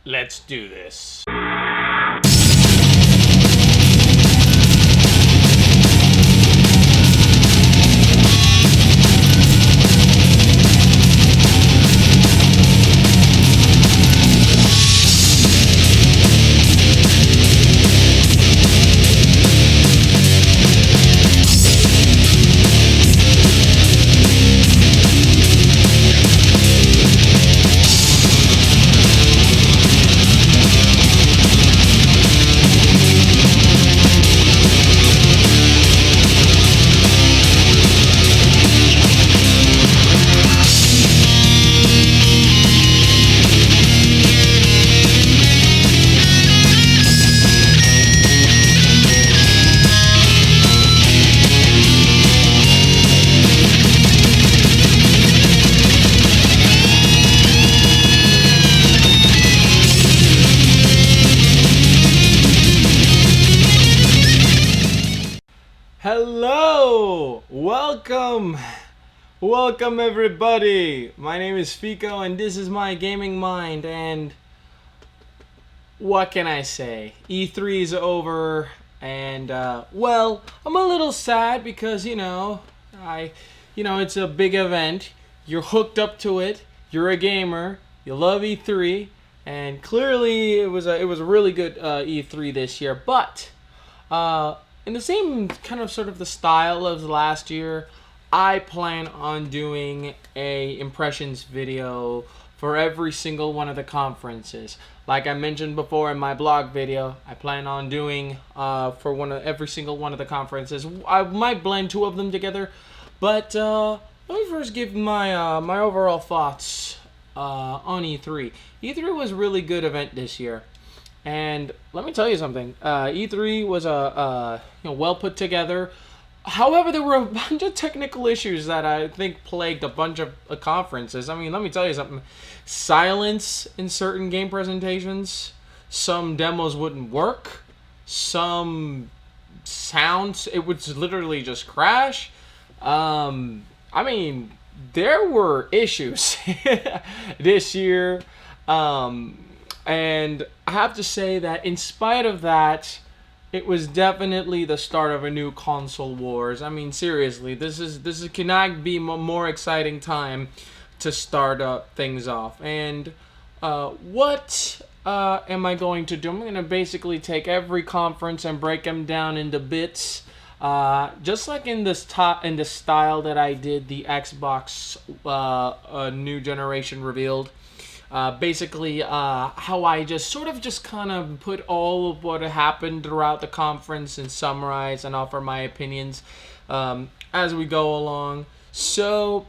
Let's do this. Hello! Welcome everybody! My name is Fico and this is my gaming mind, and what can I say? E3 is over and well, I'm a little sad because it's a big event. You're hooked up to it. You're a gamer. You love E3, and clearly it was a really good E3 this year, but in the same kind of sort of the style of last year, I plan on doing a impressions video for every single one of the conferences. Like I mentioned before in my blog video, I plan on doing for every single one of the conferences. I might blend two of them together, but let me first give my my overall thoughts on E3. E3 was a really good event this year. And let me tell you something. E3 was well put together. However, there were a bunch of technical issues that I think plagued a bunch of conferences. I mean, let me tell you something. Silence in certain game presentations. Some demos wouldn't work. Some sounds, it would literally just crash. I mean, there were issues this year. And I have to say that in spite of that, it was definitely the start of a new console wars. I mean, seriously, this cannot be a more exciting time to start things off. And what am I going to do? I'm going to basically take every conference and break them down into bits, just like in the style that I did the Xbox new generation revealed. Basically, how I just kind of put all of what happened throughout the conference and summarize and offer my opinions as we go along. So,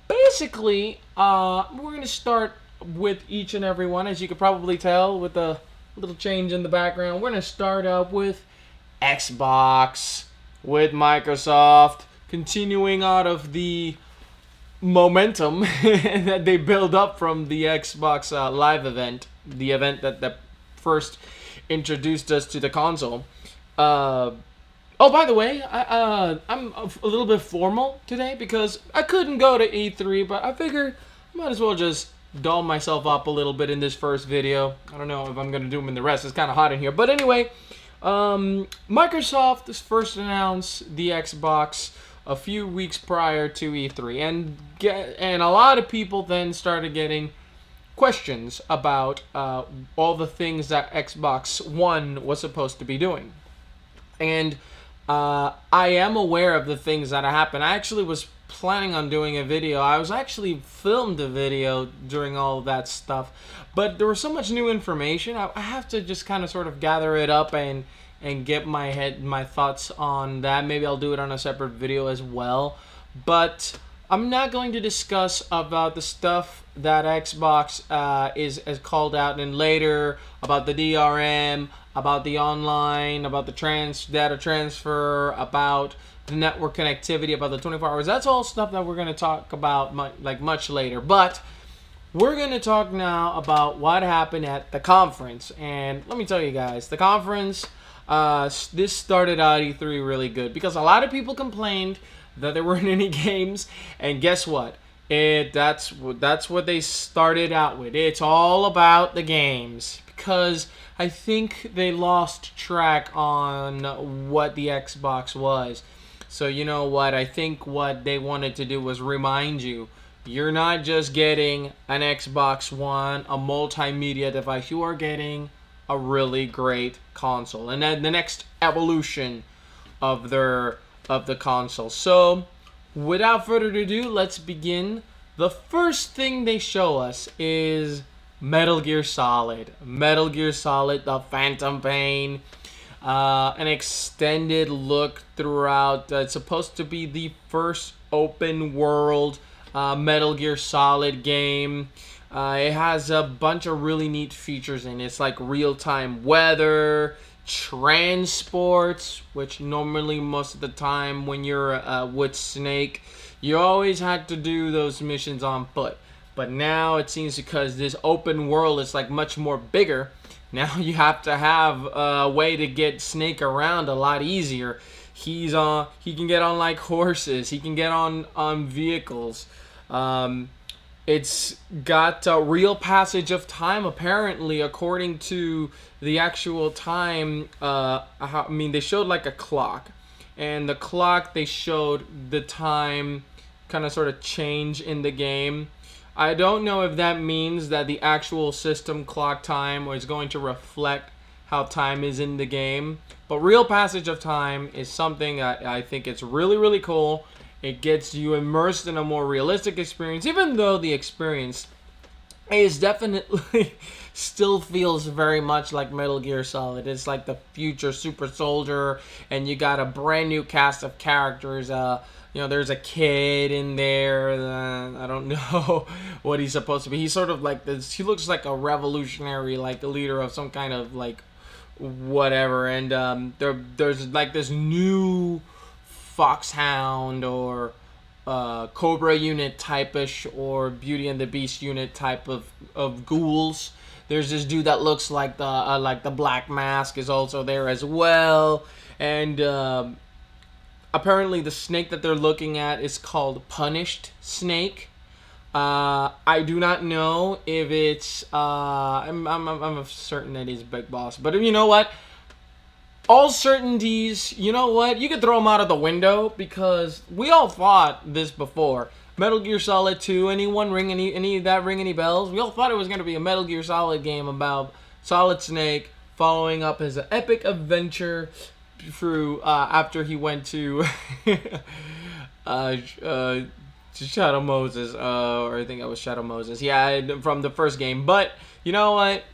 basically, we're going to start with each and every one. As you could probably tell with the little change in the background, we're going to start up with Xbox, with Microsoft, continuing out of the momentum that they build up from the Xbox Live event, the event that first introduced us to the console. Oh, by the way, I'm a little bit formal today because I couldn't go to E3, but I figured I might as well just doll myself up a little bit in this first video. I don't know if I'm going to do them in the rest. It's kind of hot in here. But anyway, Microsoft has first announced the Xbox a few weeks prior to E3, and a lot of people then started getting questions about all the things that Xbox One was supposed to be doing. And I am aware of the things that happened. I actually was planning on doing a video. I was actually filmed a video during all of that stuff, but there was so much new information. I have to just kind of sort of gather it up and get my thoughts on that. Maybe I'll do it on a separate video as well. But I'm not going to discuss about the stuff that Xbox is called out in later, about the DRM, about the online, about the data transfer, about the network connectivity, about the 24 hours. That's all stuff that we're going to talk about much later. But we're going to talk now about what happened at the conference. And let me tell you guys, the conference, this started out E3 really good because a lot of people complained that there weren't any games, and guess what? That's what they started out with. It's all about the games because I think they lost track on what the Xbox was. So you know what? I think what they wanted to do was remind you you're not just getting an Xbox One, a multimedia device. You are getting a really great console, and then the next evolution of the console. So, without further ado, let's begin. The first thing they show us is Metal Gear Solid. Metal Gear Solid: The Phantom Pain. An extended look throughout. It's supposed to be the first open world Metal Gear Solid game. It has a bunch of really neat features in it. It's like real-time weather, transports, which normally most of the time when you're with Snake, you always had to do those missions on foot. But now it seems because this open world is like much more bigger, now you have to have a way to get Snake around a lot easier. He can get on like horses. He can get on vehicles. It's got a real passage of time, apparently, according to the actual time. They showed like a clock, and the clock they showed the time kind of sort of change in the game. I don't know if that means that the actual system clock time is going to reflect how time is in the game, but real passage of time is something I think it's really, really cool. It gets you immersed in a more realistic experience, even though the experience is definitely still feels very much like Metal Gear Solid. It's like the future super soldier, and you got a brand new cast of characters. There's a kid in there. I don't know what he's supposed to be. He's sort of like this. He looks like a revolutionary, like a leader of some kind of like whatever. And there's like this new Foxhound or Cobra unit type-ish or Beauty and the Beast unit type of ghouls. There's this dude that looks like the Black Mask is also there as well, and apparently the snake that they're looking at is called Punished Snake. I do not know if it's I'm certain that he's Big Boss, but you know what? All certainties, you know what? You could throw them out of the window because we all thought this before. Metal Gear Solid 2, anyone ring any bells? We all thought it was going to be a Metal Gear Solid game about Solid Snake following up his epic adventure through after he went to Shadow Moses, or I think it was Shadow Moses. Yeah, from the first game. But you know what?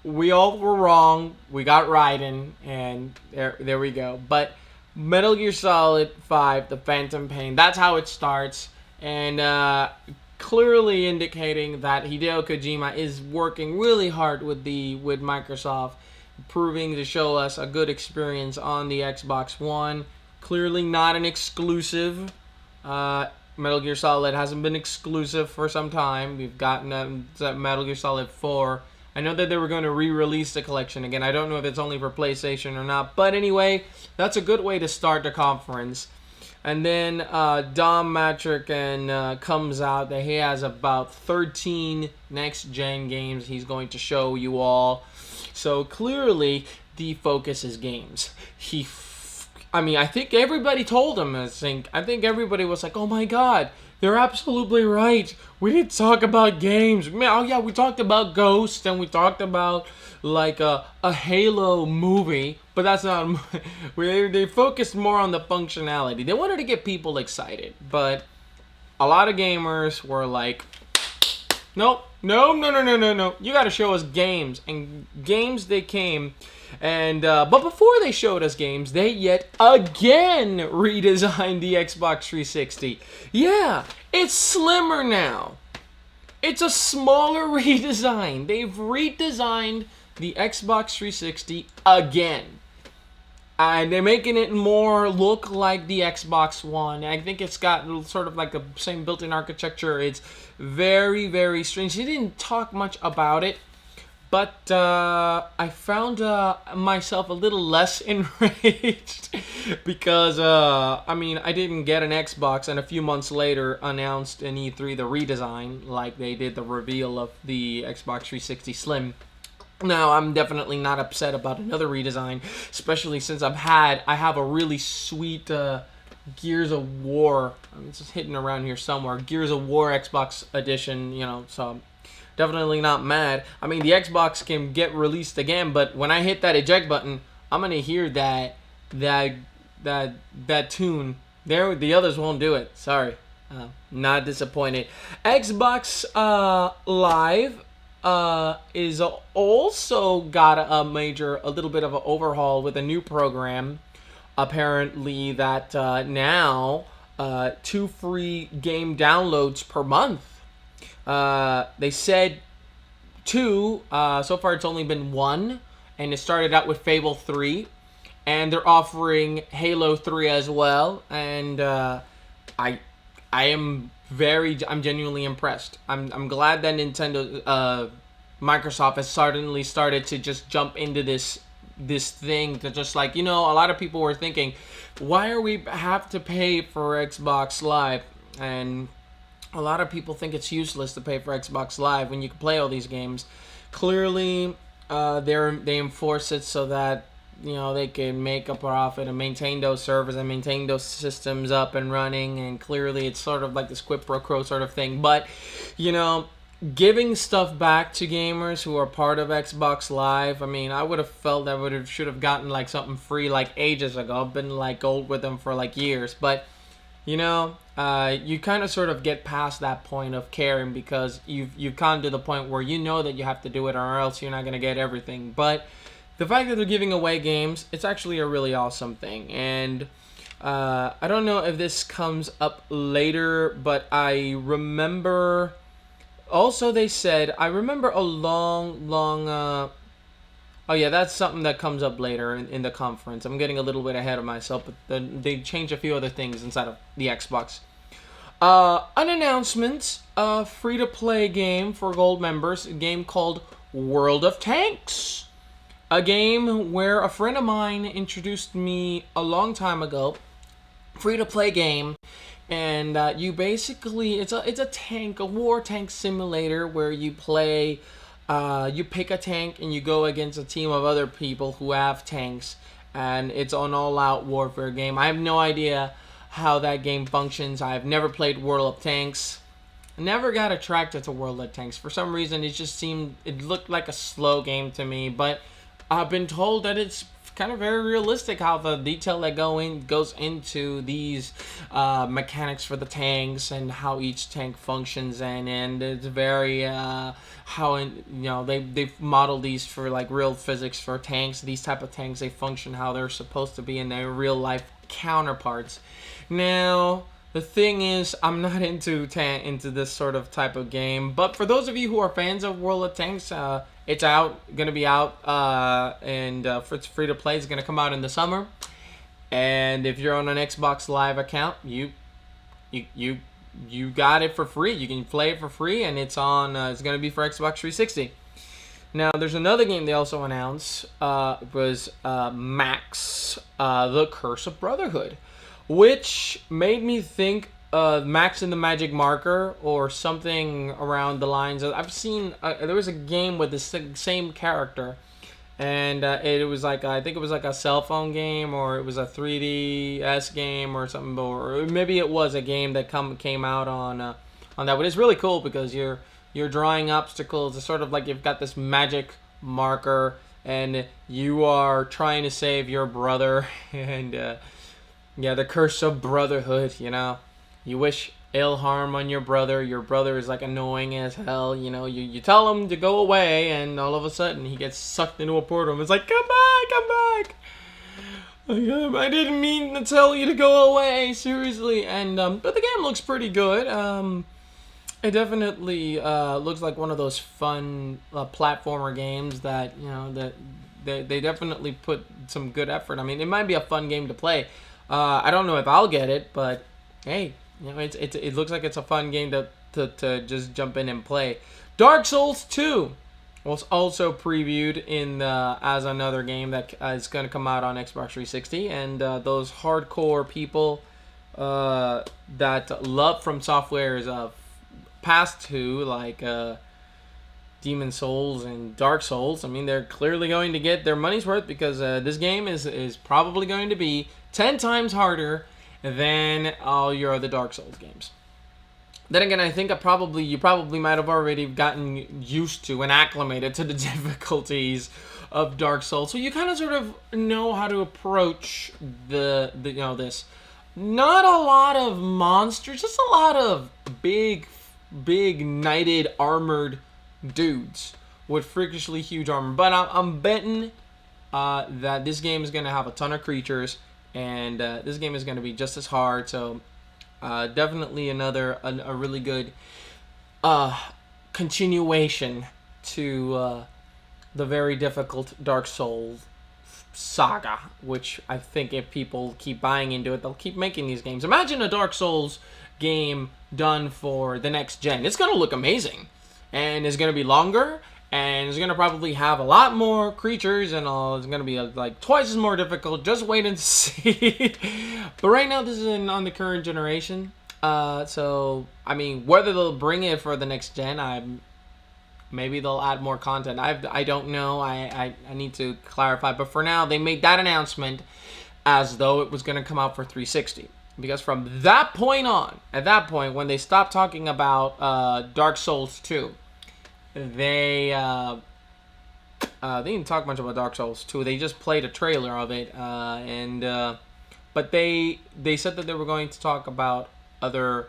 We all were wrong. We got Raiden, and there we go. But Metal Gear Solid 5, The Phantom Pain, that's how it starts. And clearly indicating that Hideo Kojima is working really hard with Microsoft, proving to show us a good experience on the Xbox One. Clearly not an exclusive. Metal Gear Solid hasn't been exclusive for some time. We've gotten Metal Gear Solid 4. I know that they were going to re-release the collection again. I don't know if it's only for PlayStation or not. But anyway, that's a good way to start the conference. And then Dom Matrick comes out that he has about 13 next-gen games he's going to show you all. So clearly, the focus is games. I think everybody told him. I think everybody was like, oh my god, they're absolutely right. We didn't talk about games. Oh yeah, we talked about Ghost and we talked about like a Halo movie, but that's not. They focused more on the functionality. They wanted to get people excited, but a lot of gamers were like, no. You got to show us games, and games they came. And but before they showed us games, they yet again redesigned the Xbox 360. Yeah, it's slimmer now. It's a smaller redesign. They've redesigned the Xbox 360 again. And they're making it more look like the Xbox One. I think it's got sort of like the same built-in architecture. It's very, very strange. He didn't talk much about it. But I found myself a little less enraged because I mean, I didn't get an Xbox, and a few months later announced in E3 the redesign, like they did the reveal of the Xbox 360 Slim. Now, I'm definitely not upset about another redesign, especially since I have a really sweet Gears of War. I'm just hitting around here somewhere. Gears of War Xbox edition, so definitely not mad. I mean, the Xbox can get released again, but when I hit that eject button, I'm gonna hear that tune. There, the others won't do it. Sorry, not disappointed. Xbox Live is also got a little bit of an overhaul with a new program. Apparently, that now 2 free game downloads per month. They said 2. So far, it's only been 1, and it started out with Fable 3, and they're offering Halo 3 as well. And I'm genuinely impressed. I'm glad that Microsoft has suddenly started to just jump into this thing to just a lot of people were thinking, why are we have to pay for Xbox Live? And a lot of people think it's useless to pay for Xbox Live when you can play all these games. Clearly, they enforce it so that they can make a profit and maintain those servers and maintain those systems up and running. And clearly, it's sort of like this quid pro quo sort of thing. But giving stuff back to gamers who are part of Xbox Live, I mean, I would have felt I should have gotten something free ages ago. I've been gold with them for years, but you kind of sort of get past that point of caring because you've come to the point where that you have to do it or else you're not gonna get everything. But the fact that they're giving away games, it's actually a really awesome thing. And I don't know if this comes up later, but I remember. Also, they said, I remember a long, oh yeah, that's something that comes up later in the conference. I'm getting a little bit ahead of myself, but then they changed a few other things inside of the Xbox. An announcement, a free-to-play game for gold members, a game called World of Tanks. A game where a friend of mine introduced me a long time ago. Free-to-play game. And you basically, it's a war tank simulator where you play, you pick a tank and you go against a team of other people who have tanks, and it's an all-out warfare game. I have no idea how that game functions. I've never played World of Tanks. Never got attracted to World of Tanks. For some reason, it looked like a slow game to me, but I've been told that it's kind of very realistic how the detail that goes into these mechanics for the tanks and how each tank functions, and it's very they've modeled these for real physics for tanks. These type of tanks, they function how they're supposed to be in their real life counterparts. Now, the thing is, I'm not into this sort of type of game, but for those of you who are fans of World of Tanks, it's gonna be out, and it's free to play. It's gonna come out in the summer, and if you're on an Xbox Live account, you got it for free. You can play it for free, and it's gonna be for Xbox 360. Now, there's another game they also announced. It was Max, The Curse of Brotherhood, which made me think Max and the Magic Marker or something around the lines of. I've seen there was a game with the same character, and it was I think it was a cell phone game, or it was a 3DS game or something, or maybe it was a game that came out on that. But it's really cool because you're drawing obstacles. It's sort of like you've got this magic marker and you are trying to save your brother, and the curse of brotherhood. You wish ill harm on your brother. Your brother is annoying as hell. You tell him to go away, and all of a sudden he gets sucked into a portal. It's like, come back. I didn't mean to tell you to go away. Seriously. And but the game looks pretty good. It definitely looks like one of those fun platformer games that they definitely put some good effort. I mean, it might be a fun game to play. I don't know if I'll get it, but hey. It looks like it's a fun game to just jump in and play. Dark Souls 2 was also previewed in as another game that is going to come out on Xbox 360, and those hardcore people that love From Software's past two, like Demon Souls and Dark Souls, I mean, they're clearly going to get their money's worth, because this game is probably going to be 10 times harder than all your other Dark Souls games. Then again, I think you probably might have already gotten used to and acclimated to the difficulties of Dark Souls, so you kind of sort of know how to approach this. Not a lot of monsters, just a lot of big knighted armored dudes with freakishly huge armor. But I'm betting that this game is gonna have a ton of creatures, and this game is gonna be just as hard. So. Definitely a really good continuation to the very difficult Dark Souls saga, which I think if people keep buying into it, they'll keep making these games. Imagine a Dark Souls game done for the next gen. It's going to look amazing, and it's going to be longer, and it's going to probably have a lot more creatures, and it's going to be like twice as more difficult. Just wait and see. But right now, this is on the current generation. So, I mean, whether they'll bring it for the next gen, maybe they'll add more content. I don't know. I need to clarify. But for now, they made that announcement as though it was going to come out for 360. Because from that point on, at that point, when they stopped talking about Dark Souls 2, they didn't talk much about Dark Souls 2. They just played a trailer of it, but they said that they were going to talk about other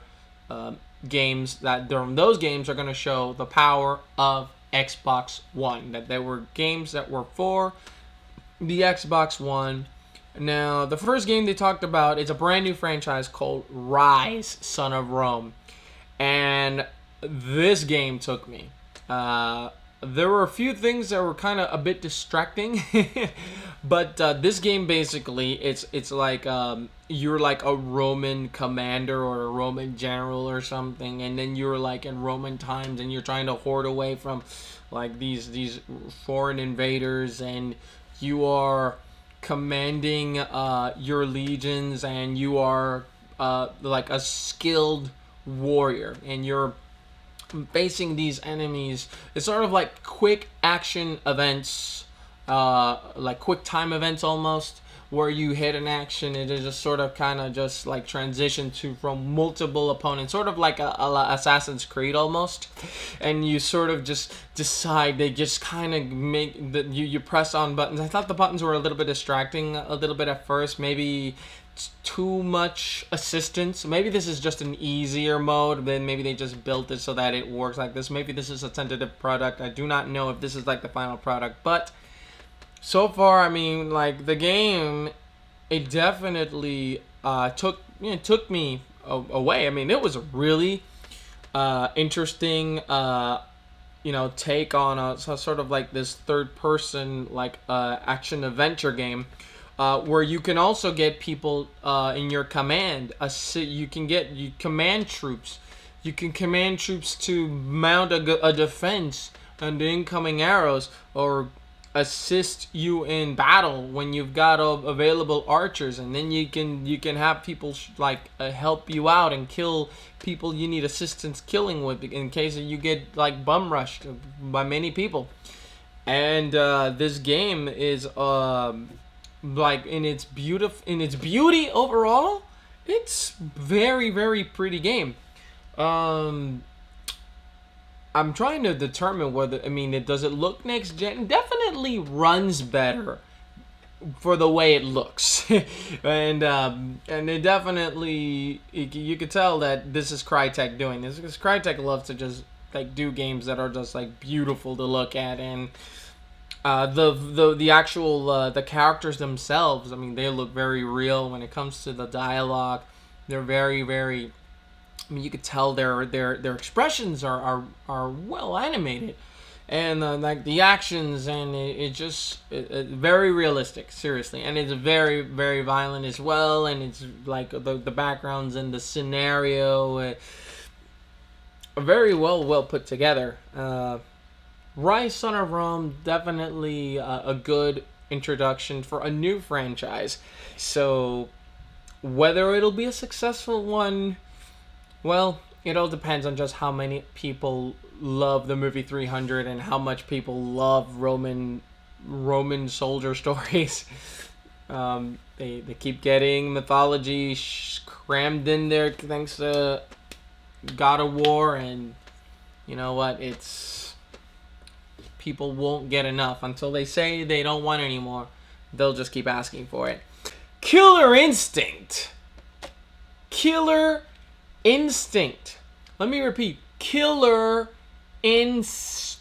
games, that those games are going to show the power of Xbox One. That there were games that were for the Xbox One. Now, the first game they talked about is a brand new franchise called Rise, Son of Rome, and this game took me. There were a few things that were kind of a bit distracting, but this game basically, it's like you're like a Roman commander or a Roman general or something, and then you're like in Roman times, and you're trying to hoard away from like these foreign invaders, and you are commanding your legions, and you are like a skilled warrior, and you're facing these enemies. It's sort of like quick action events, like quick time events almost, where you hit an action and it just sort of kind of just like transition to from multiple opponents, sort of like a Assassin's Creed almost, and you sort of just decide, they just kind of make that you press on buttons. I thought the buttons were a little bit distracting a little bit at first, maybe too much assistance. Maybe this is just an easier mode, then maybe they just built it so that it works like this. Maybe this is a tentative product. I do not know if this is like the final product, but so far, I mean, like the game, it definitely took me away. I mean, it was a really interesting take on a sort of like this third person like action adventure game. Where you can also get people in your command. You can command troops. You can command troops to mount a defense and incoming arrows, or assist you in battle when you've got available archers, and then you can have people help you out and kill people you need assistance killing with, in case you get like bum rushed by many people. And this game is like in its beauty overall, it's very, very pretty game. I'm trying to determine whether, I mean, does it look next gen? It definitely runs better for the way it looks. and it definitely, you could tell that this is Crytek doing this, because Crytek loves to just like do games that are just like beautiful to look at. And the actual the characters themselves, I mean, they look very real. When it comes to the dialogue, they're very, very, I mean, you could tell their expressions are well animated, and like the actions, and it just very realistic, seriously. And it's very, very violent as well, and it's like the backgrounds and the scenario, very well put together. Rise Son of Rome, definitely a good introduction for a new franchise. So whether it'll be a successful one, well, it all depends on just how many people love the movie 300 and how much people love Roman soldier stories. They keep getting mythology crammed in there thanks to God of War, and you know what? It's people won't get enough until they say they don't want anymore. They'll just keep asking for it. Killer Instinct. Killer Instinct. Let me repeat. Killer Instinct.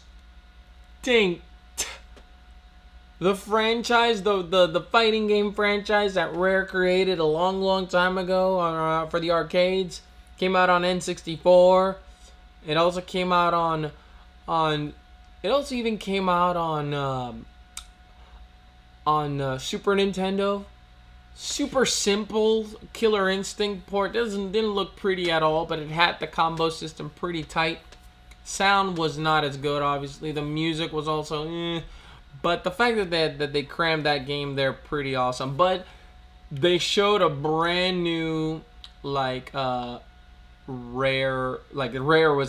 The franchise, the fighting game franchise that Rare created a long time ago for the arcades, came out on N64. It also came out on it also even came out on Super Nintendo. Super simple Killer Instinct port. Didn't look pretty at all, but it had the combo system pretty tight. Sound was not as good, obviously. The music was also but the fact that they crammed that game there, pretty awesome. But they showed a brand new Rare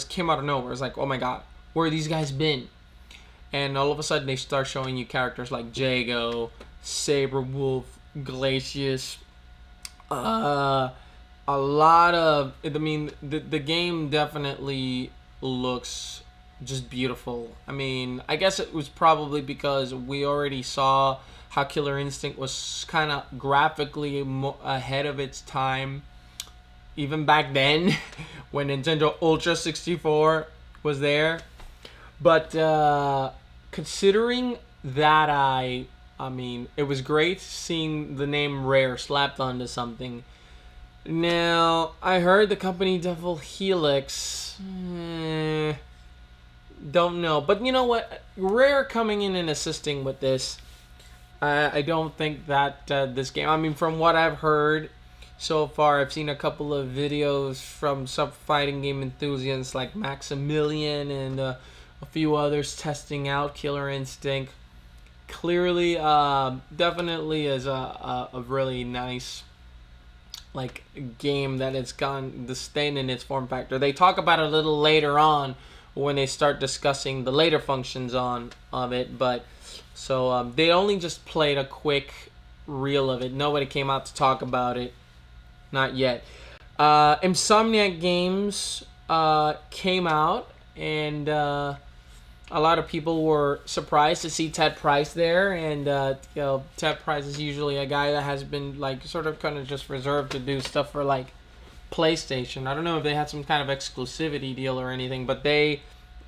came out of nowhere. It's like, oh my god, where have these guys been? And all of a sudden they start showing you characters like Jago, Saberwolf, Glacius, a lot of, I mean, the game definitely looks just beautiful. I mean, I guess it was probably because we already saw how Killer Instinct was kind of graphically ahead of its time, even back then when Nintendo Ultra 64 was there. But considering that I mean, it was great seeing the name Rare slapped onto something. Now, I heard the company Devil Helix. Don't know. But you know what? Rare coming in and assisting with this. I don't think that this game... I mean, from what I've heard so far, I've seen a couple of videos from some fighting game enthusiasts like Maximilian and a few others testing out Killer Instinct. Clearly, definitely is a really nice game that it's gone the staying in its form factor. They talk about it a little later on when they start discussing the later functions of it, but so they only just played a quick reel of it. Nobody came out to talk about it, not yet. Insomniac Games came out, and a lot of people were surprised to see Ted Price there, and Ted Price is usually a guy that has been sort of kind of just reserved to do stuff for PlayStation. I don't know if they had some kind of exclusivity deal or anything, but they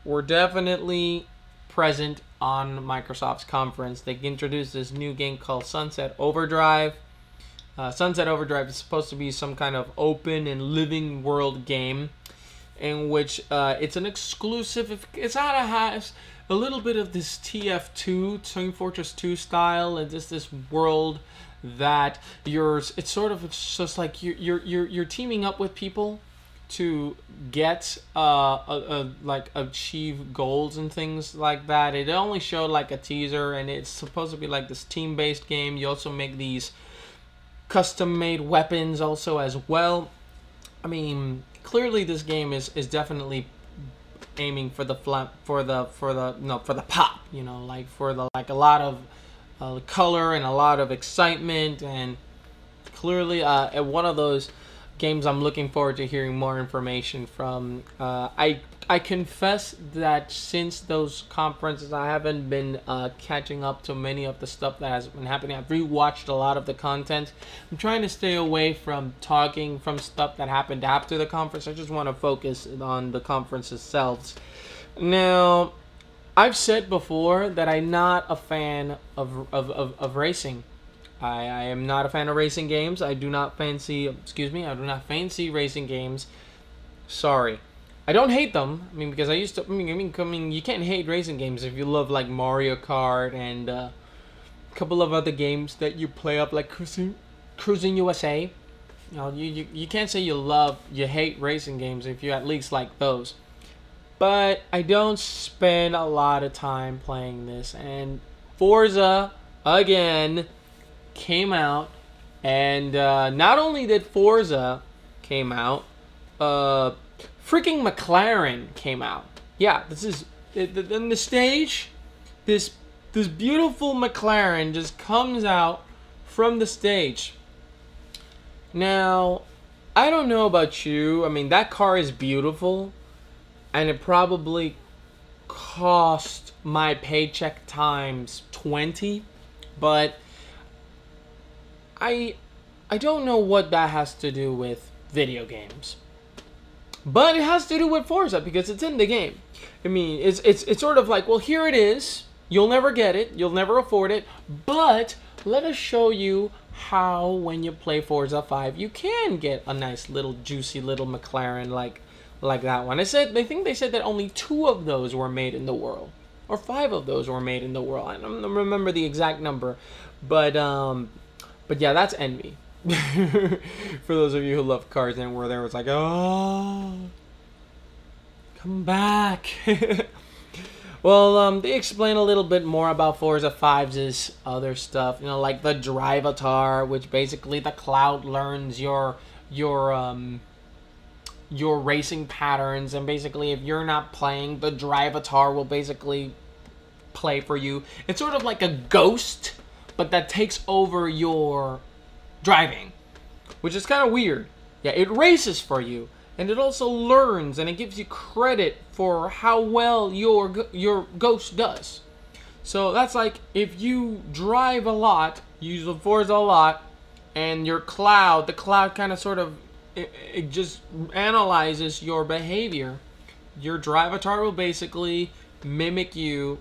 were definitely present on Microsoft's conference. They introduced this new game called Sunset Overdrive. Sunset Overdrive is supposed to be some kind of open and living world game in which it's an exclusive. It's out of has a little bit of this TF2, Team Fortress 2 style, and just this world that it's just like you're teaming up with people to get achieve goals and things like that. It only showed a teaser, and it's supposed to be this team-based game. You also make these custom-made weapons also as well. I mean, clearly this game is definitely aiming for the pop, for a lot of color and a lot of excitement, and clearly one of those games I'm looking forward to hearing more information from. I confess that since those conferences, I haven't been catching up to many of the stuff that has been happening. I've rewatched a lot of the content. I'm trying to stay away from talking from stuff that happened after the conference. I just want to focus on the conference itself. Now, I've said before that I'm not a fan of racing. I am not a fan of racing games. I do not fancy racing games. Sorry. I don't hate them. I mean, because I used to. I mean, you can't hate racing games if you love Mario Kart and a couple of other games that you play up Cruising USA. You can't say you hate racing games if you at least like those. but I don't spend a lot of time playing this. And Forza, again, came out, and not only did Forza came out, freaking McLaren came out. Yeah, this is in the stage. This beautiful McLaren just comes out from the stage. Now, I don't know about you. I mean, that car is beautiful, and it probably cost my paycheck times 20, but I don't know what that has to do with video games. But it has to do with Forza because it's in the game. I mean, it's sort of like, well, here it is. You'll never get it. You'll never afford it. But let us show you how, when you play Forza 5, you can get a nice little juicy little McLaren like that one. I think they said that only 2 of those were made in the world, or 5 of those were made in the world. I don't remember the exact number, but yeah, that's envy. For those of you who love cars and were there, was like, oh, come back. Well, they explain a little bit more about Forza 5's other stuff, like the Drivatar, which basically the cloud learns your racing patterns, and basically if you're not playing, the Drivatar will basically play for you. It's sort of like a ghost, but that takes over your driving, which is kind of weird. Yeah, it races for you, and it also learns, and it gives you credit for how well your ghost does. So that's like, if you drive a lot, you use the Forza a lot, and the cloud kind of sort of it just analyzes your behavior. Your Drivatar will basically mimic you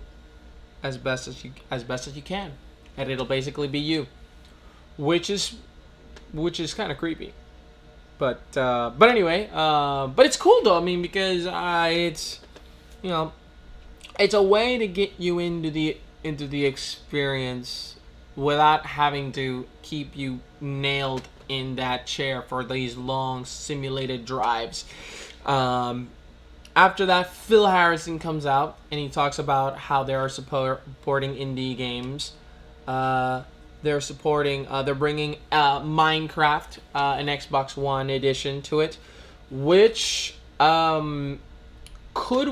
as best as you can, and it'll basically be you, which is kind of creepy. But anyway, but it's cool though. I mean, because it's it's a way to get you into the experience without having to keep you nailed in that chair for these long simulated drives. After that, Phil Harrison comes out and he talks about how they are supporting indie games. They're bringing Minecraft, an Xbox One edition to it, which could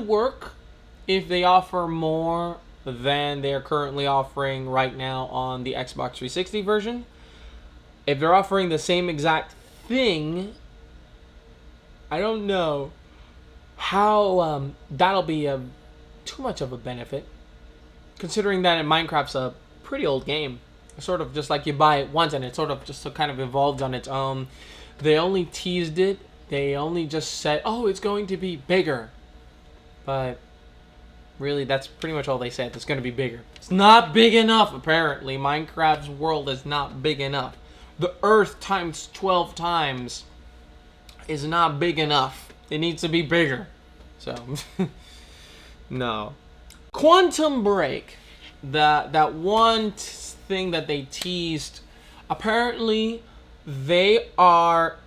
work if they offer more than they're currently offering right now on the Xbox 360 version. If they're offering the same exact thing, I don't know how that'll be too much of a benefit, considering that Minecraft's a pretty old game. Sort of just like you buy it once and it sort of just kind of evolved on its own. They only teased it. They only just said, oh, it's going to be bigger. But really, that's pretty much all they said. It's going to be bigger. It's not big enough, apparently. Minecraft's world is not big enough. The Earth times 12 times is not big enough. It needs to be bigger. So, no. Quantum Break. That one thing that they teased, apparently they are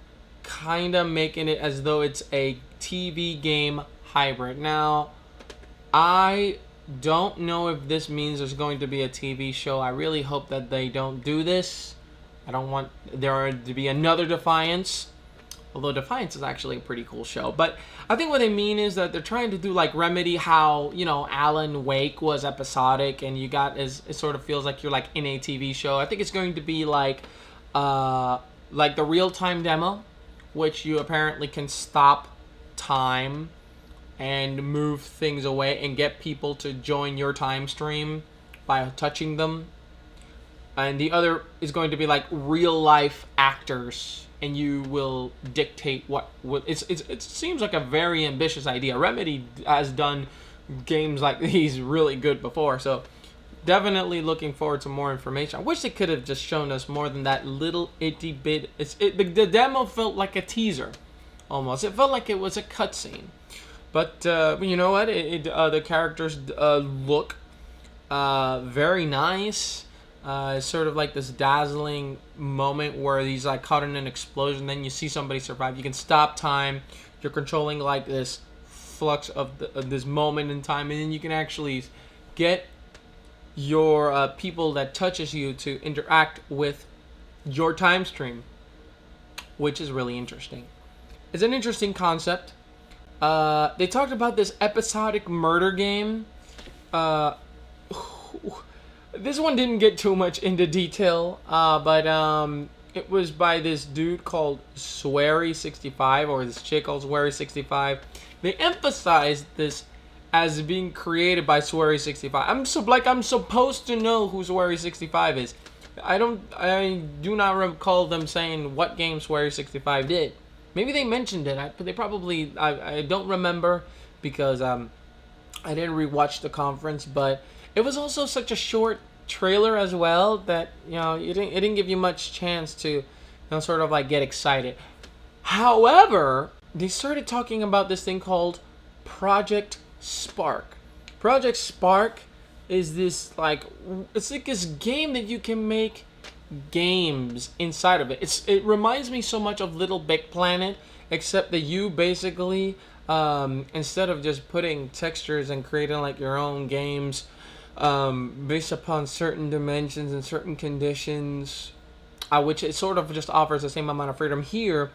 kind of making it as though it's a TV game hybrid. Now, I don't know if this means there's going to be a TV show. I really hope that they don't do this. I don't want there to be another Defiance. Although Defiance is actually a pretty cool show. But I think what they mean is that they're trying to do like Remedy, how, Alan Wake was episodic and it sort of feels like you're like in a TV show. I think it's going to be like the real-time demo, which you apparently can stop time and move things away and get people to join your time stream by touching them. And the other is going to be like real-life actors, and you will dictate what it seems like a very ambitious idea. Remedy has done games like these really good before, so definitely looking forward to more information. I wish they could have just shown us more than that little itty bit. The demo felt like a teaser, almost. It felt like it was a cutscene. But you know what? The characters look very nice. It's sort of like this dazzling moment where he's like caught in an explosion, then you see somebody survive. You can stop time. You're controlling like this flux of this moment in time, and then you can actually get your people that touches you to interact with your time stream, which is really interesting. It's an interesting concept. They talked about this episodic murder game. This one didn't get too much into detail, but it was by this dude called Swery65, or this chick called Swery65. They emphasized this as being created by Swery65. I'm supposed to know who Swery65 is. I do not recall them saying what game Swery65 did. Maybe they mentioned it, but they probably, I don't remember, because I didn't rewatch the conference. But it was also such a short trailer as well that it didn't give you much chance to sort of like get excited. However, they started talking about this thing called Project Spark. Project Spark is this it's like this game that you can make games inside of it. It reminds me so much of Little Big Planet, except that you basically instead of just putting textures and creating like your own games based upon certain dimensions and certain conditions, which it sort of just offers the same amount of freedom here.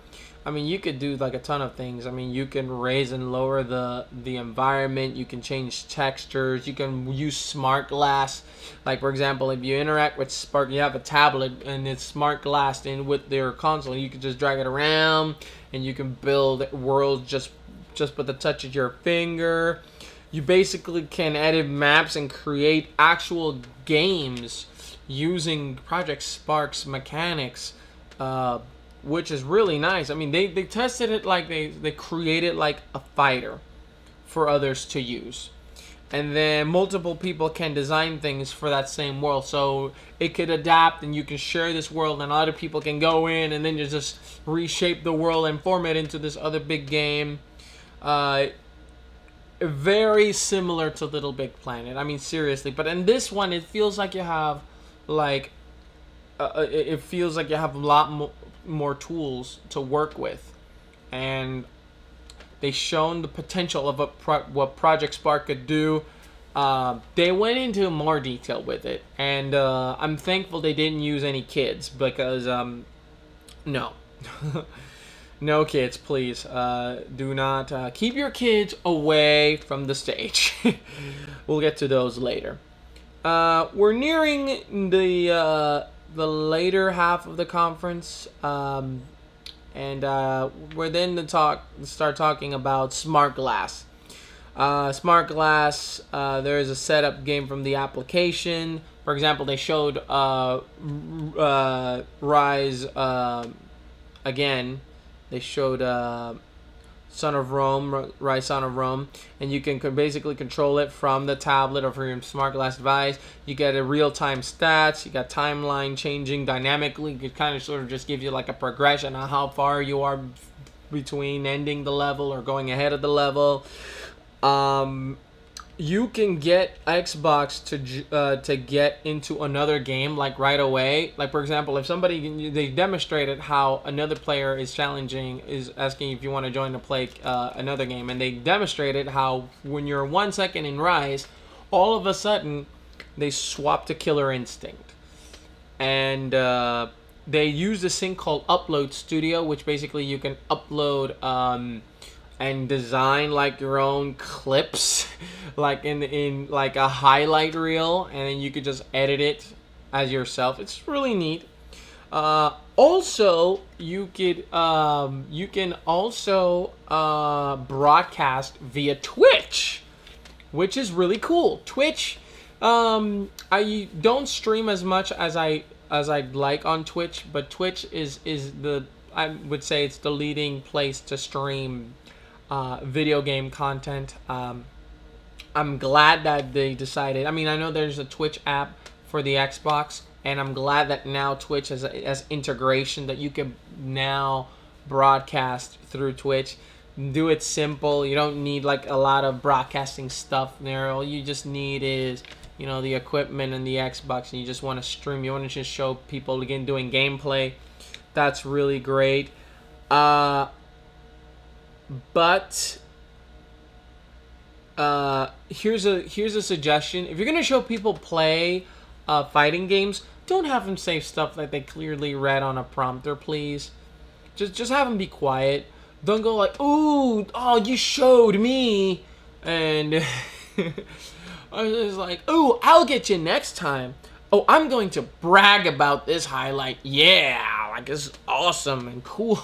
I mean, you could do like a ton of things. I mean, you can raise and lower the environment. You can change textures. You can use smart glass. Like, for example, if you interact with Spark, you have a tablet and it's smart glassed in with their console. You can just drag it around and you can build worlds just with the touch of your finger. You basically can edit maps and create actual games using Project Spark's mechanics, which is really nice. I mean, they tested it, like they created like a fighter for others to use. And then multiple people can design things for that same world. So it could adapt and you can share this world and other people can go in and then you just reshape the world and form it into this other big game. Very similar to Little Big Planet. I mean, seriously. But in this one, it feels like you have like it feels like you have a lot more tools to work with, and they shown the potential of what Project Spark could do. They went into more detail with it, and I'm thankful they didn't use any kids, because no. No kids, please. Do not keep your kids away from the stage. We'll get to those later. We're nearing the later half of the conference, and we're then to start talking about Smart Glass. Smart Glass, there is a setup game from the application. For example, they showed Rise again. They showed Son of Rome, Rise Son of Rome, and you can basically control it from the tablet or from your smart glass device. You get a real-time stats. You got timeline changing dynamically. It kind of sort of just gives you like a progression on how far you are between ending the level or going ahead of the level. You can get Xbox to get into another game like right away. Like, for example, if they demonstrated how another player is asking if you want to join to play another game, and they demonstrated how when you're 1 second in Rise, all of a sudden they swap to Killer Instinct, and they use this thing called Upload Studio, which basically you can upload and design like your own clips, like in like a highlight reel, and then you could just edit it as yourself. It's really neat. Also, you can also broadcast via Twitch, which is really cool. Twitch, I don't stream as much as I'd like on Twitch, but Twitch is I would say it's the leading place to stream video game content. I'm glad that they decided. I mean, I know there's a Twitch app for the Xbox, and I'm glad that now Twitch has integration that you can now broadcast through Twitch. Do it simple. You don't need like a lot of broadcasting stuff there. All you just need is the equipment and the Xbox, and you just want to stream. You want to just show people again doing gameplay. That's really great. But Here's a suggestion. If you're gonna show people play fighting games, don't have them say stuff that they clearly read on a prompter, please. Just have them be quiet. Don't go like, "Ooh, oh, you showed me," and I was just like, "Ooh, I'll get you next time." Oh, I'm going to brag about this highlight. Yeah, like it's awesome and cool.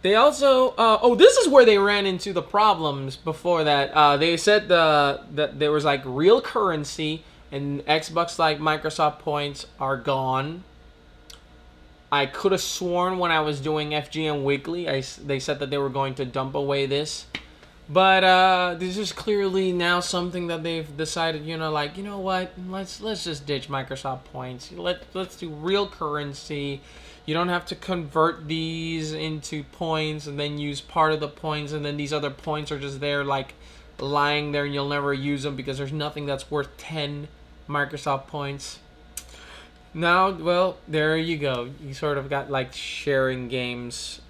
They also, oh, this is where they ran into the problems before that. They said that there was like real currency and Xbox like Microsoft points are gone. I could have sworn when I was doing FGM Weekly, they said that they were going to dump away this. But this is clearly now something that they've decided, like, you know what? Let's just ditch Microsoft points. Let's do real currency. You don't have to convert these into points and then use part of the points, and then these other points are just there like lying there and you'll never use them because there's nothing that's worth 10 Microsoft points. Now, well, there you go. You sort of got like sharing games.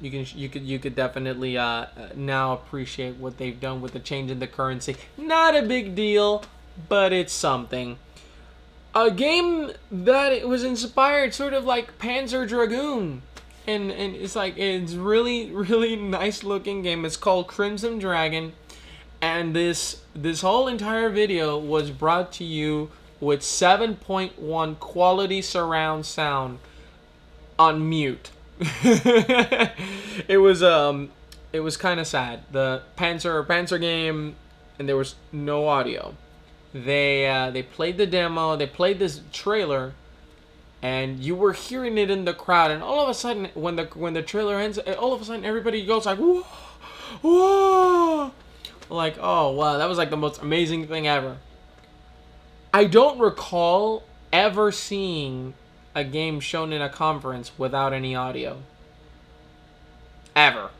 You could definitely now appreciate what they've done with the change in the currency. Not a big deal, but it's something. A game that it was inspired sort of like Panzer Dragoon. And it's like, it's really, really nice looking game. It's called Crimson Dragon. And this whole entire video was brought to you with 7.1 quality surround sound on mute. It was kind of sad. The Panzer game, and there was no audio. They played the demo, they played this trailer, and you were hearing it in the crowd, and all of a sudden when the trailer ends, all of a sudden everybody goes like, whoa, whoa, like, oh wow, that was like the most amazing thing ever. I don't recall ever seeing a game shown in a conference without any audio. Ever.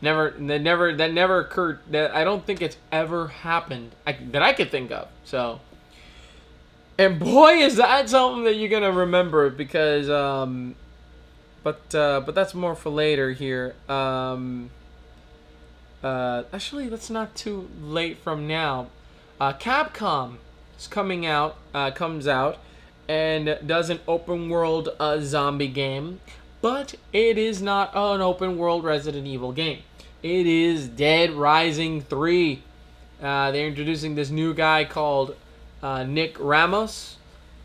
That never occurred. That I don't think it's ever happened that I could think of. So, and boy, is that something that you're gonna remember because but that's more for later here. Actually, that's not too late from now. Capcom is comes out and does an open world zombie game, but it is not an open world Resident Evil game. It is Dead Rising 3. They're introducing this new guy called Nick Ramos.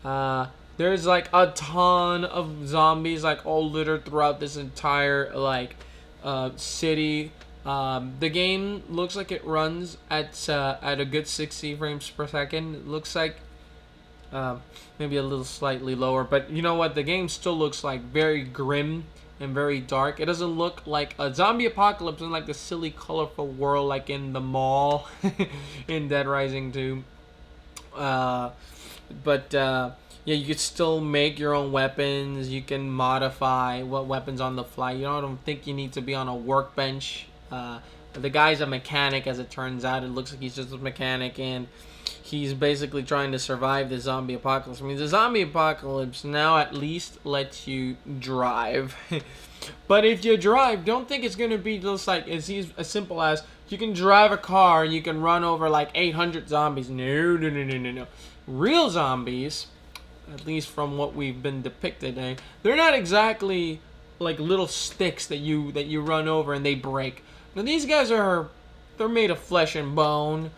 There's like a ton of zombies like all littered throughout this entire like city. The game looks like it runs at a good 60 frames per second. It looks like maybe a little slightly lower, but you know what? The game still looks like very grim and very dark. It doesn't look like a zombie apocalypse in like the silly, colorful world like in the mall in Dead Rising 2. Yeah, you could still make your own weapons. You can modify what weapons on the fly. You don't think you need to be on a workbench. The guy's a mechanic, as it turns out. It looks like he's just a mechanic, and he's basically trying to survive the zombie apocalypse. I mean, the zombie apocalypse now at least lets you drive. But if you drive, don't think it's going to be just like as simple as you can drive a car, you can run over like 800 zombies. No. Real zombies, at least from what we've been depicted, they're not exactly like little sticks that you run over and they break. Now these guys they're made of flesh and bone.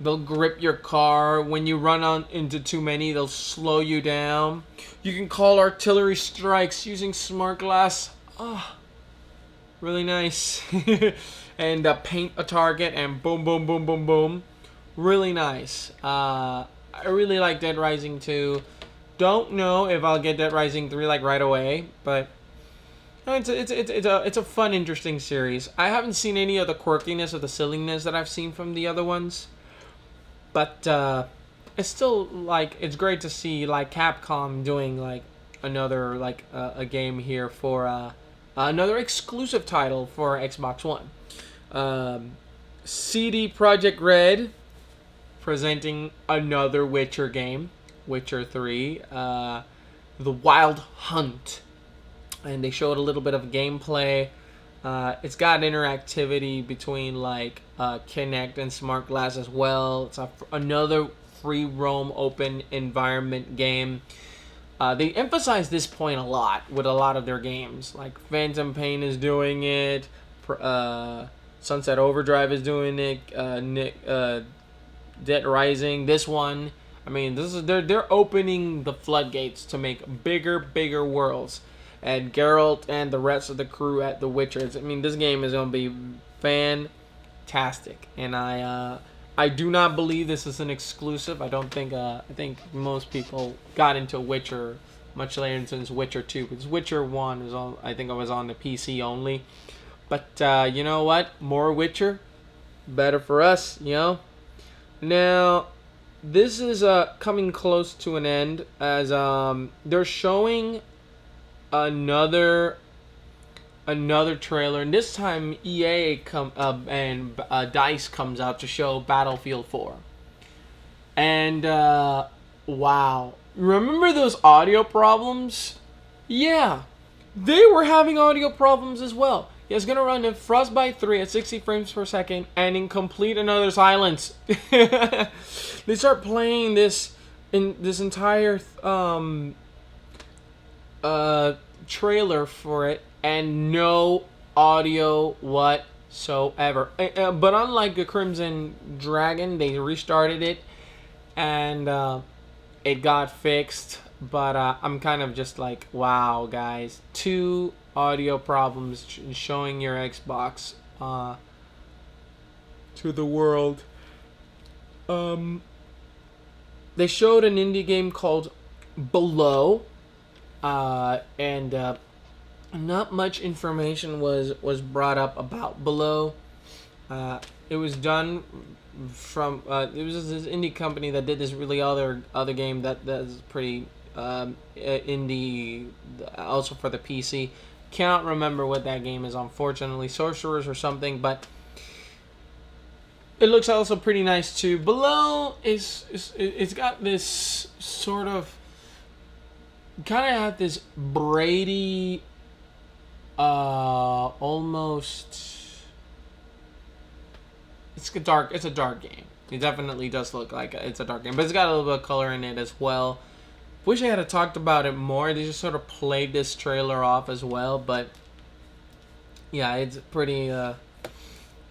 They'll grip your car. When you run on into too many, they'll slow you down. You can call artillery strikes using smart glass. Oh, really nice. And paint a target and boom, boom, boom, boom, boom. Really nice. I really like Dead Rising 2. Don't know if I'll get Dead Rising 3 like right away, but it's a fun, interesting series. I haven't seen any of the quirkiness or the silliness that I've seen from the other ones. But it's still like it's great to see like Capcom doing like another like a game here for another exclusive title for Xbox One. CD Projekt Red presenting another Witcher game, Witcher 3, The Wild Hunt, and they showed a little bit of gameplay. It's got interactivity between like Kinect and Smart Glass as well. It's another free roam open environment game. They emphasize this point a lot with a lot of their games. Like Phantom Pain is doing it. Sunset Overdrive is doing it. Dead Rising. This one. I mean, they're opening the floodgates to make bigger worlds. And Geralt and the rest of the crew at The Witcher. I mean, this game is gonna be fantastic, and I do not believe this is an exclusive. I don't think I think most people got into Witcher much later since Witcher 2, because Witcher 1 is on. I think it was on the PC only. But you know what? More Witcher, better for us. You know. Now, this is coming close to an end as they're showing another trailer, and this time EA and DICE comes out to show Battlefield 4. And wow, remember those audio problems? Yeah, they were having audio problems as well. It's gonna run in Frostbite 3 at 60 frames per second and in complete and utter silence. They start playing this entire trailer for it, and no audio whatsoever. But unlike the Crimson Dragon, they restarted it and it got fixed. But I'm kind of just like, wow, guys, 2 audio problems showing your Xbox to the world. They showed an indie game called Below. And not much information was brought up about Below. It was done from it was this indie company that did this really other game that's pretty indie, also for the PC. Can't remember what that game is, unfortunately. Sorcerers or something, but it looks also pretty nice too. Below it's got this sort of kind of have this Brady almost, it's a dark game. It definitely does look like it's a dark game, but it's got a little bit of color in it as well. Wish I had talked about it more. They just sort of played this trailer off as well, but yeah, it's pretty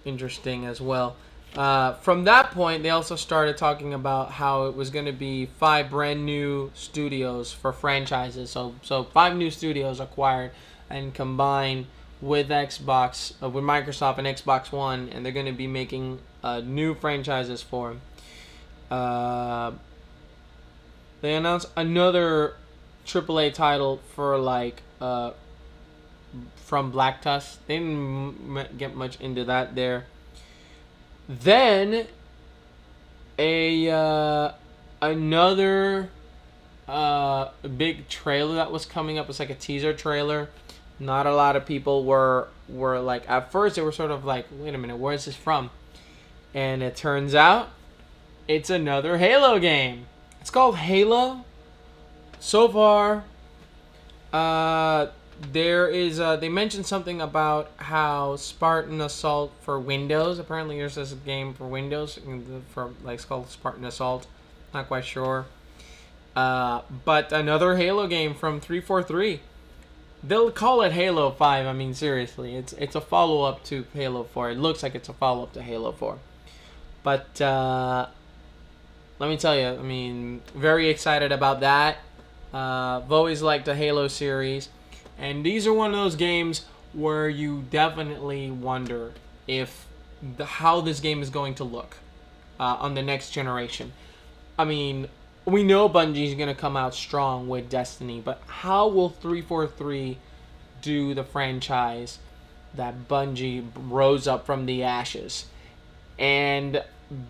interesting as well. From that point, they also started talking about how it was going to be 5 brand new studios for franchises. So 5 new studios acquired and combined with Xbox, with Microsoft and Xbox One, and they're going to be making new franchises for them. They announced another AAA title for from Black Tusk. They didn't get much into that there. Then another big trailer that was coming up. It's like a teaser trailer. Not a lot of people were like, at first they were sort of like, wait a minute, where is this from? And it turns out it's another Halo game. It's called Halo. So far, there is they mentioned something about how Spartan Assault for Windows. Apparently, there's this game for Windows it's called Spartan Assault. Not quite sure. But another Halo game from 343. They'll call it Halo 5. I mean, seriously, it's a follow up to Halo 4. It looks like it's a follow up to Halo 4. But let me tell you, I mean, very excited about that. I've always liked the Halo series. And these are one of those games where you definitely wonder how this game is going to look on the next generation. I mean, we know Bungie's going to come out strong with Destiny, but how will 343 do the franchise that Bungie rose up from the ashes and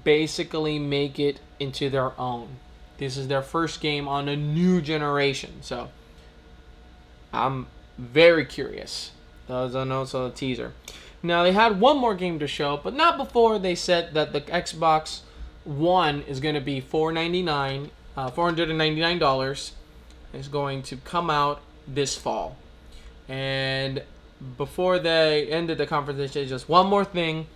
basically make it into their own? This is their first game on a new generation, so I'm very curious. That was also a teaser. Now, they had one more game to show, but not before they said that the Xbox One is going to be $499. It's going to come out this fall. And before they ended the conference, they said just one more thing,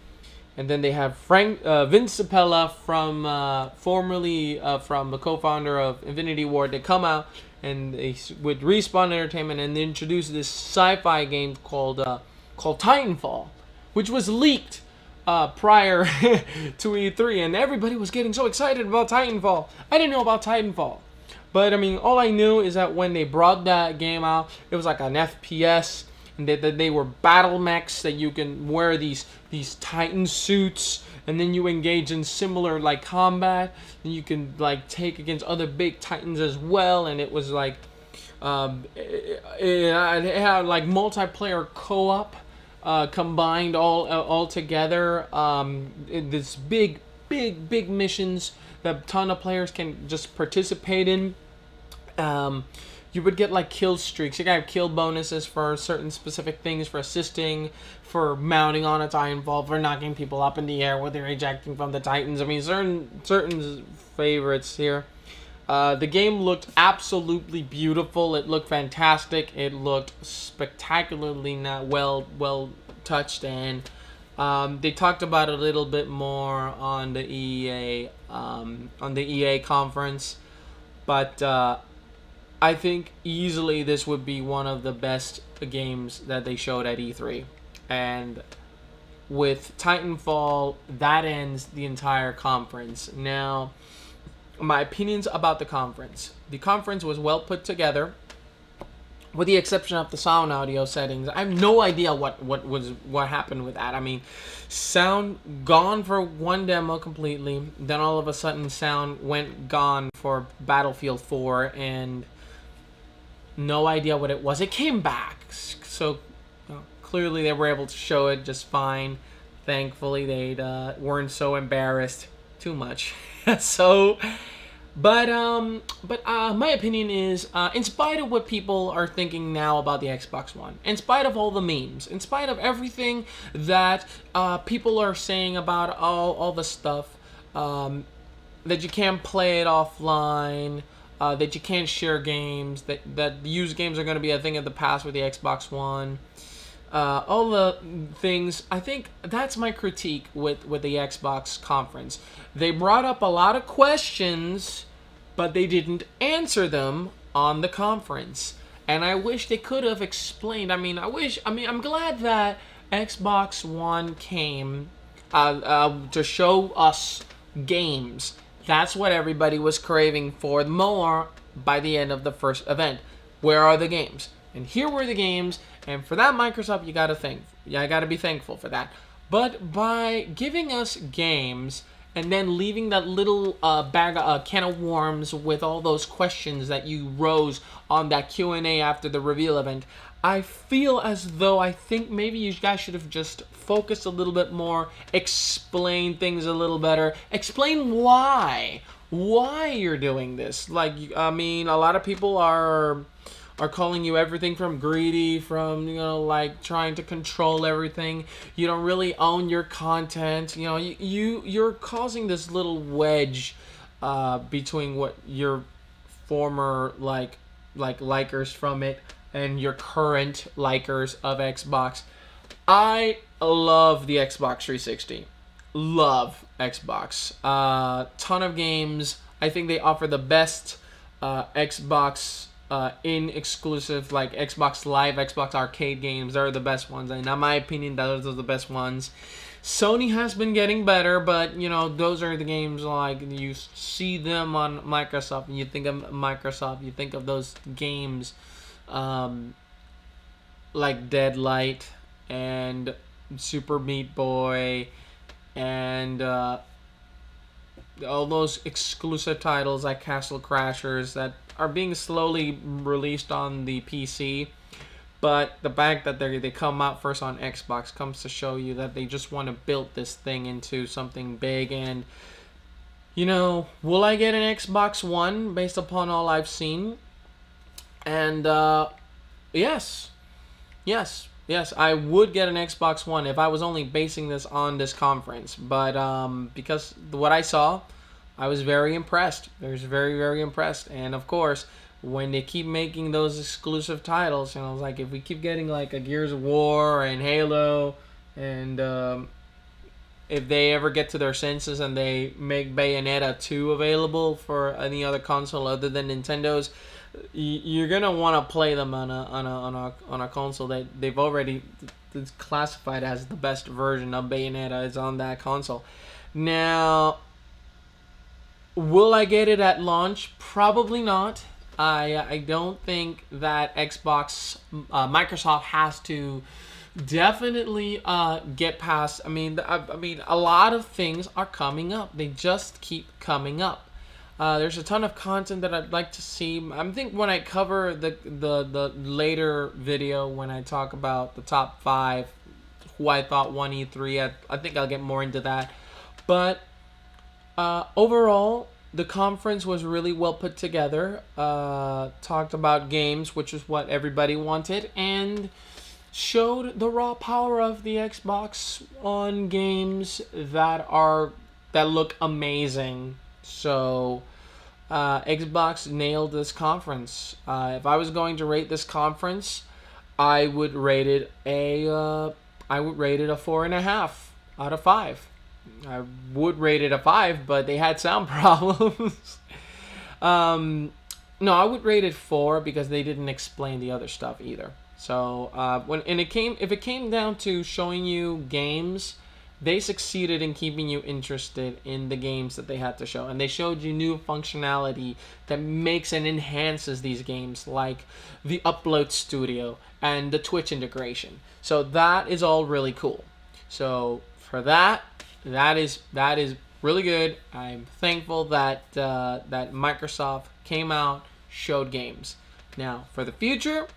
and then they have Vince Capella from formerly from the co-founder of Infinity Ward. They come out and they with Respawn Entertainment and they introduce this sci-fi game called Titanfall, which was leaked prior to E3, and everybody was getting so excited about Titanfall. I didn't know about Titanfall, but I mean, all I knew is that when they brought that game out, it was like an FPS, and they were battle mechs that you can wear these Titan suits, and then you engage in similar like combat, and you can like take against other big Titans as well, and it was like it had like multiplayer co-op. Combined all together, this big missions that a ton of players can just participate in. You would get like kill streaks. You got kill bonuses for certain specific things, for assisting, for mounting on a Titanfall, for knocking people up in the air when they're ejecting from the Titans. I mean, certain favorites here. The game looked absolutely beautiful. It looked fantastic. It looked spectacularly well touched, and they talked about it a little bit more on the EA conference. But I think easily this would be one of the best games that they showed at E3, and with Titanfall, that ends the entire conference. Now, my opinions about the conference. The conference was well put together, with the exception of the sound audio settings. I have no idea what happened with that. I mean, sound gone for one demo completely, then all of a sudden sound went gone for Battlefield 4, and no idea what it was. It came back, so clearly they were able to show it just fine. Thankfully, they weren't so embarrassed too much. So, but my opinion is, in spite of what people are thinking now about the Xbox One, in spite of all the memes, in spite of everything that people are saying about all the stuff, that you can't play it offline, that you can't share games, that used games are going to be a thing of the past with the Xbox One, all the things, I think that's my critique with the Xbox conference. They brought up a lot of questions, but they didn't answer them on the conference. And I wish they could have explained. I'm glad that Xbox One came to show us games. That's what everybody was craving for more by the end of the first event. Where are the games? And here were the games, and for that, Microsoft, you gotta be thankful for that. But by giving us games and then leaving that little can of worms with all those questions that you rose on that Q&A after the reveal event, I feel as though I think maybe you guys should have just focused a little bit more, explain things a little better, explain why you're doing this. Like, I mean, a lot of people are calling you everything from greedy, from, like trying to control everything. You don't really own your content. You're causing this little wedge between what your former likers from it and your current likers of Xbox. I love the Xbox 360. Love Xbox. Ton of games. I think they offer the best Xbox in exclusive, like Xbox Live, Xbox Arcade games. They're the best ones, and in my opinion, those are the best ones. Sony has been getting better, but those are the games like you see them on Microsoft, and you think of Microsoft, you think of those games like Deadlight and Super Meat Boy and all those exclusive titles like Castle Crashers that are being slowly released on the PC. But the fact that they come out first on Xbox comes to show you that they just want to build this thing into something big. And, will I get an Xbox One based upon all I've seen? And, yes, I would get an Xbox One if I was only basing this on this conference. But because what I saw, I was very impressed. I was very, very impressed. And of course, when they keep making those exclusive titles, and I was like, if we keep getting like a Gears of War and Halo, and if they ever get to their senses and they make Bayonetta 2 available for any other console other than Nintendo's, you're gonna want to play them on a console that they've already classified as the best version of Bayonetta is on that console. Now, will I get it at launch? Probably not. I don't think that Microsoft has to definitely get past. I mean, a lot of things are coming up. They just keep coming up. There's a ton of content that I'd like to see. I think when I cover the later video, when I talk about the top 5, who I thought won E3, I think I'll get more into that. But overall, the conference was really well put together. Talked about games, which is what everybody wanted, and showed the raw power of the Xbox on games that look amazing. So Xbox nailed this conference. If I was going to rate this conference, I would rate it a 4.5 out of 5. I would rate it a 5, but they had sound problems. No, I would rate it 4 because they didn't explain the other stuff either. So if it came down to showing you games, they succeeded in keeping you interested in the games that they had to show, and they showed you new functionality that makes and enhances these games, like the upload studio and the Twitch integration. So that is all really cool. So for that is really good. I'm thankful that that Microsoft came out, showed games. Now for the future,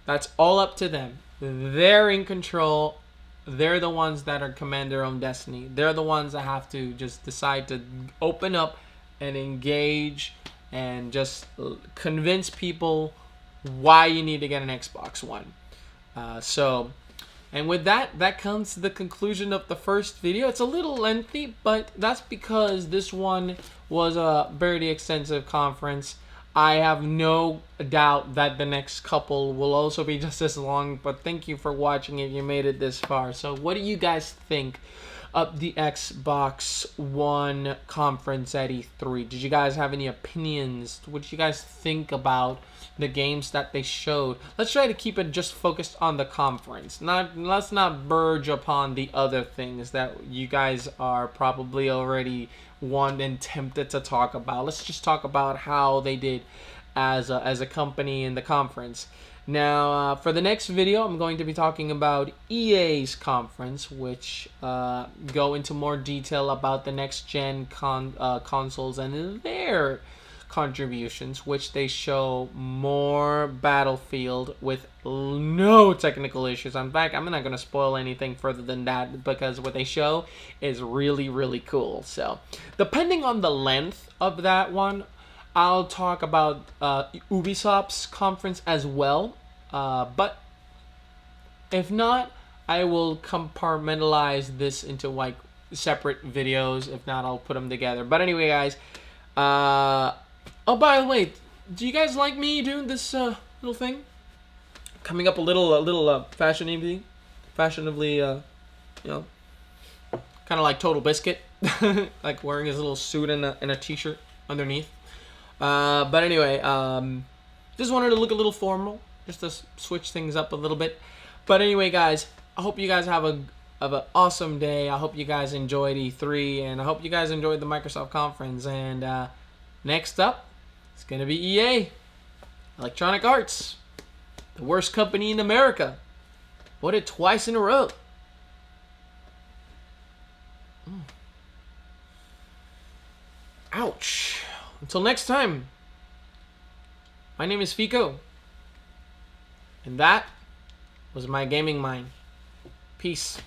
that's all up to them. They're in control. They're the ones that are command their own destiny. They're the ones that have to just decide to open up and engage and just convince people why you need to get an Xbox One. And with that comes to the conclusion of the first video. It's a little lengthy, but that's because this one was a very extensive conference. I have no doubt that the next couple will also be just as long, but thank you for watching if you made it this far. So what do you guys think of the Xbox One conference at E3? Did you guys have any opinions? What did you guys think about the games that they showed? Let's try to keep it just focused on the conference. Let's not verge upon the other things that you guys are probably already want and tempted to talk about. Let's just talk about how they did as a company in the conference. Now, for the next video, I'm going to be talking about EA's conference, which go into more detail about the next-gen consoles and their contributions, which they show more Battlefield with no technical issues. In fact, I'm not going to spoil anything further than that because what they show is really, really cool. So, depending on the length of that one, I'll talk about Ubisoft's conference as well. But if not, I will compartmentalize this into like separate videos. If not, I'll put them together. But anyway, guys, oh, by the way, do you guys like me doing this little thing? Coming up a little fashionably, you know, kind of like Total Biscuit, like wearing his little suit and a t-shirt underneath. But anyway, just wanted to look a little formal, just to switch things up a little bit. But anyway, guys, I hope you guys have an awesome day. I hope you guys enjoyed E3, and I hope you guys enjoyed the Microsoft conference. And next up, it's going to be EA, Electronic Arts, the worst company in America. Voted it twice in a row. Ouch. Until next time, my name is Fico, and that was my gaming mind. Peace.